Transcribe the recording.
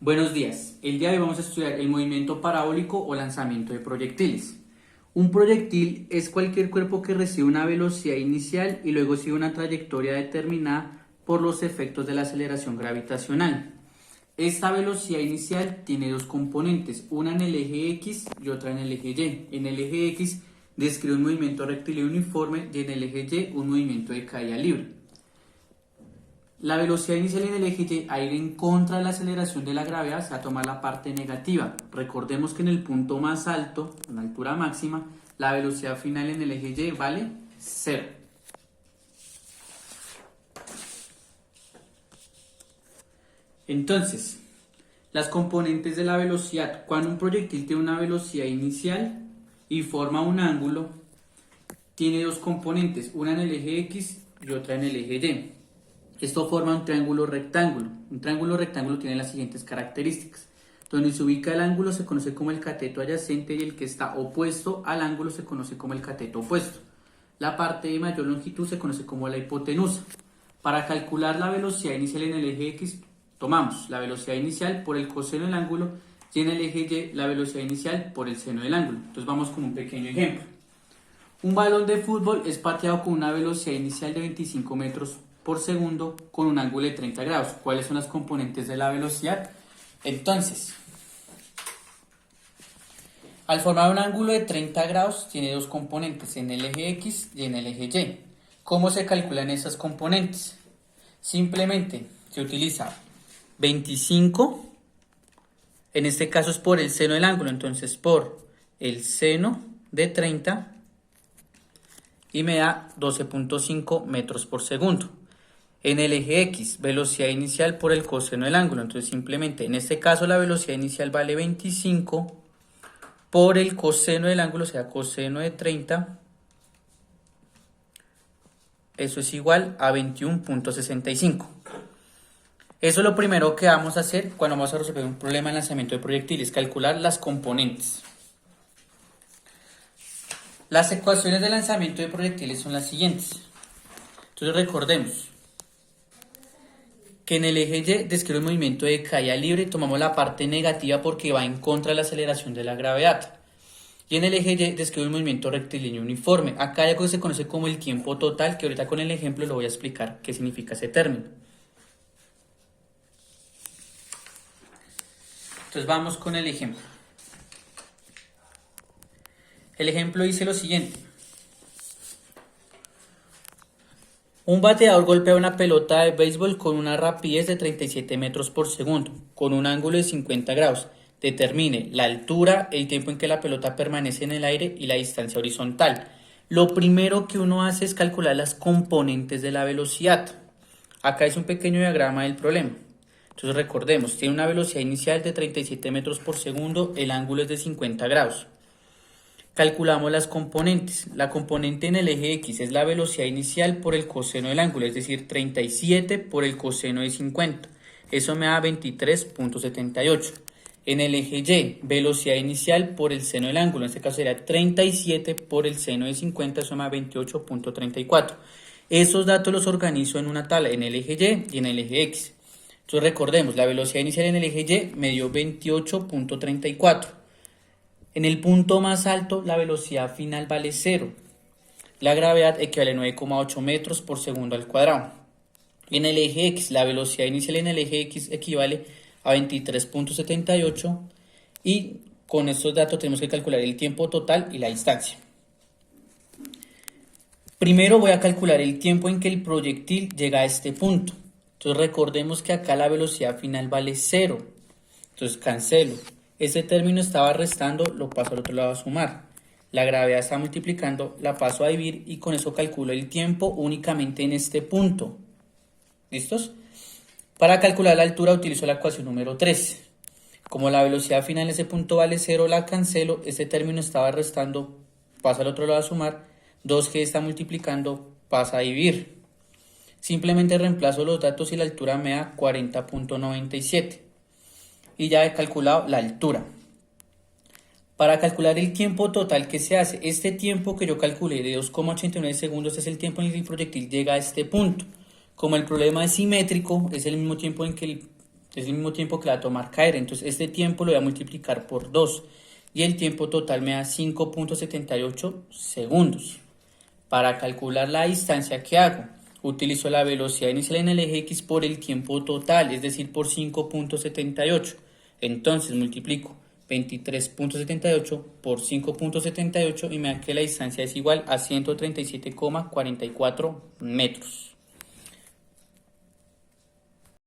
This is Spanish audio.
Buenos días. El día de hoy vamos a estudiar el movimiento parabólico o lanzamiento de proyectiles. Un proyectil es cualquier cuerpo que recibe una velocidad inicial y luego sigue una trayectoria determinada por los efectos de la aceleración gravitacional. Esta velocidad inicial tiene dos componentes, una en el eje X y otra en el eje Y. En el eje X describe un movimiento rectilíneo uniforme y en el eje Y un movimiento de caída libre. La velocidad inicial en el eje Y, a ir en contra de la aceleración de la gravedad, se va a tomar la parte negativa. Recordemos que en el punto más alto, en la altura máxima, la velocidad final en el eje Y vale 0. Entonces, las componentes de la velocidad. Cuando un proyectil tiene una velocidad inicial y forma un ángulo, tiene dos componentes, una en el eje X y otra en el eje Y. Esto forma un triángulo rectángulo. Un triángulo rectángulo tiene las siguientes características. Donde se ubica el ángulo se conoce como el cateto adyacente y el que está opuesto al ángulo se conoce como el cateto opuesto. La parte de mayor longitud se conoce como la hipotenusa. Para calcular la velocidad inicial en el eje X, tomamos la velocidad inicial por el coseno del ángulo y en el eje Y la velocidad inicial por el seno del ángulo. Entonces vamos con un pequeño ejemplo. Un balón de fútbol es pateado con una velocidad inicial de 25 metros por segundo con un ángulo de 30 grados. ¿Cuáles son las componentes de la velocidad? Entonces, al formar un ángulo de 30 grados tiene dos componentes, en el eje X y en el eje Y. ¿Cómo se calculan esas componentes? Simplemente se utiliza 25, en este caso es por el seno del ángulo, entonces por el seno de 30 y me da 12.5 metros por segundo. En el eje X, velocidad inicial por el coseno del ángulo. Entonces simplemente, en este caso la velocidad inicial vale 25 por el coseno del ángulo, o sea, coseno de 30. Eso es igual a 21.65. Eso es lo primero que vamos a hacer cuando vamos a resolver un problema de lanzamiento de proyectiles, calcular las componentes. Las ecuaciones de lanzamiento de proyectiles son las siguientes. Entonces recordemos que en el eje Y describe un movimiento de caída libre, tomamos la parte negativa porque va en contra de la aceleración de la gravedad. Y en el eje Y describe un movimiento rectilíneo uniforme. Acá hay algo que se conoce como el tiempo total, que ahorita con el ejemplo lo voy a explicar qué significa ese término. Entonces vamos con el ejemplo. El ejemplo dice lo siguiente. Un bateador golpea una pelota de béisbol con una rapidez de 37 metros por segundo, con un ángulo de 50 grados. Determine la altura, el tiempo en que la pelota permanece en el aire y la distancia horizontal. Lo primero que uno hace es calcular las componentes de la velocidad. Acá es un pequeño diagrama del problema. Entonces recordemos, tiene una velocidad inicial de 37 metros por segundo, el ángulo es de 50 grados. Calculamos las componentes. La componente en el eje X es la velocidad inicial por el coseno del ángulo, es decir, 37 por el coseno de 50. Eso me da 23.78. En el eje Y, velocidad inicial por el seno del ángulo, en este caso sería 37 por el seno de 50, eso me da 28.34. Esos datos los organizo en una tabla en el eje Y y en el eje X. Entonces recordemos, la velocidad inicial en el eje Y me dio 28.34. En el punto más alto, la velocidad final vale 0. La gravedad equivale a 9,8 metros por segundo al cuadrado. En el eje X, la velocidad inicial en el eje X equivale a 23.78. Y con estos datos tenemos que calcular el tiempo total y la distancia. Primero voy a calcular el tiempo en que el proyectil llega a este punto. Entonces recordemos que acá la velocidad final vale 0. Entonces cancelo. Ese término estaba restando, lo paso al otro lado a sumar. La gravedad está multiplicando, la paso a dividir y con eso calculo el tiempo únicamente en este punto. ¿Listos? Para calcular la altura utilizo la ecuación número 3. Como la velocidad final en ese punto vale 0, la cancelo. Este término estaba restando, paso al otro lado a sumar. 2G está multiplicando, pasa a dividir. Simplemente reemplazo los datos y la altura me da 40.97. Y ya he calculado la altura. Para calcular el tiempo total que se hace, este tiempo que yo calculé de 2,89 segundos es el tiempo en el que el proyectil llega a este punto. Como el problema es simétrico, es el mismo tiempo en que es el mismo tiempo que le va a tomar caer. Entonces este tiempo lo voy a multiplicar por 2 y el tiempo total me da 5.78 segundos. Para calcular la distancia que hago, utilizo la velocidad inicial en el eje X por el tiempo total, es decir, por 5.78. Entonces multiplico 23.78 por 5.78 y me da que la distancia es igual a 137,44 metros.